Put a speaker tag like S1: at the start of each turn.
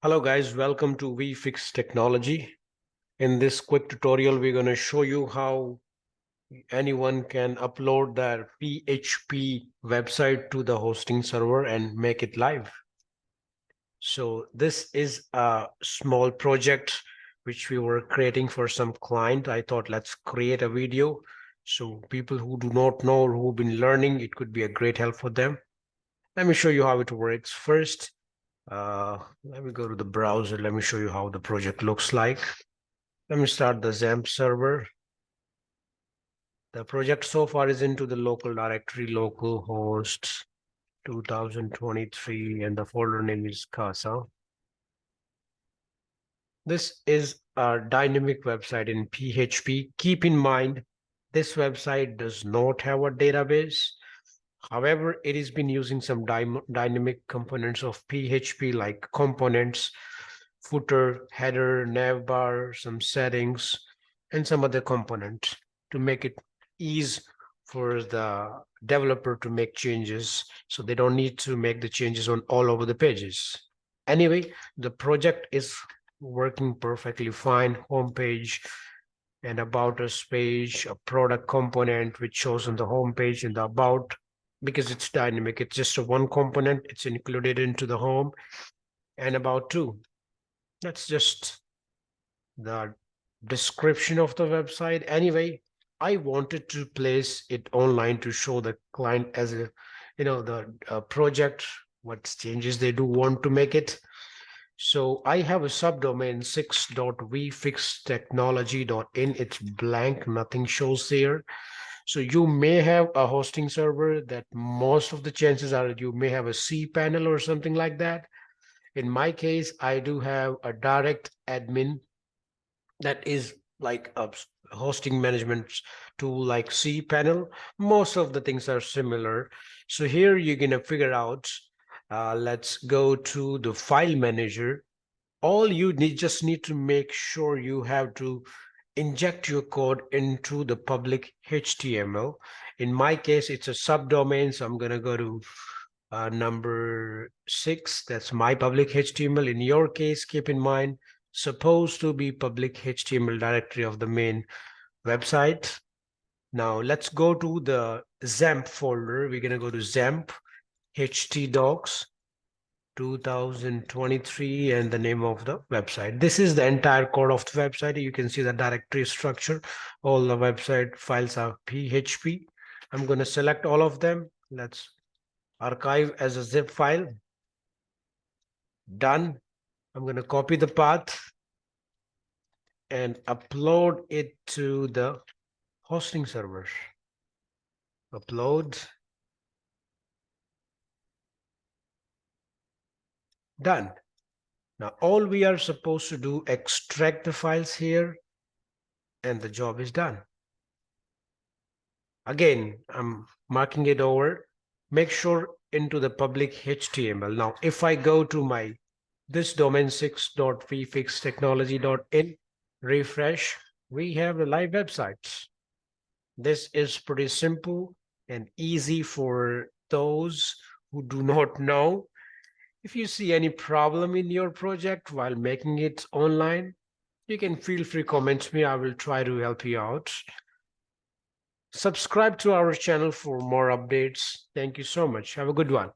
S1: Hello guys, welcome to VFix Technology. In this quick tutorial, we're going to show you how anyone can upload their PHP website to the hosting server and make it live. So this is a small project which we were creating for some client. I thought let's create a video. So people who do not know or who've been learning, it could be a great help for them. Let me show you how it works. First, let me go to the browser. Let me show you how the project looks like. Let me start the XAMPP server. The project so far is into the local directory, localhost 2023, and the folder name is Casa. This is a dynamic website in PHP. Keep in mind, this website does not have a database. However, it has been using some dynamic components of PHP like components, footer, header, navbar, some settings, and some other component to make it easy for the developer to make changes, so they don't need to make the changes on all over the pages. Anyway, the project is working perfectly fine. Home page and about us page, a product component which shows on the home page and the about. Because it's dynamic, it's just a one component, it's included into the home and about too. That's just the description of the website. Anyway, I wanted to place it online to show the client as a, the project, what changes they do want to make it. So I have a subdomain 6.vfixtechnology.in. It's blank, nothing shows there. So you may have a hosting server that most of the chances are you may have a cPanel or something like that. In my case, I do have a direct admin that is like a hosting management tool like cPanel. Most of the things are similar. So here you're going to figure out, let's go to the file manager. All you just need to make sure you have to inject your code into the public HTML. In my case, it's a subdomain, so I'm going to go to number 6. That's my public HTML. In your case, keep in mind, supposed to be public HTML directory of the main website. Now let's go to the XAMPP folder. We're going to go to XAMPP htdocs 2023 and the name of the website. This is the entire code of the website. You can see the directory structure. All the website files are PHP. I'm going to select all of them. Let's archive as a zip file. Done. I'm going to copy the path and upload it to the hosting server. Upload. Done. Now all we are supposed to do, extract the files here, and the job is done. Again, I'm marking it over. Make sure into the public HTML. Now, if I go to my this domain 6.vfixtechnology.in, refresh, we have the live websites. This is pretty simple and easy for those who do not know. If you see any problem in your project while making it online, you can feel free comment me. I will try to help you out. Subscribe to our channel for more updates. Thank you so much. Have a good one.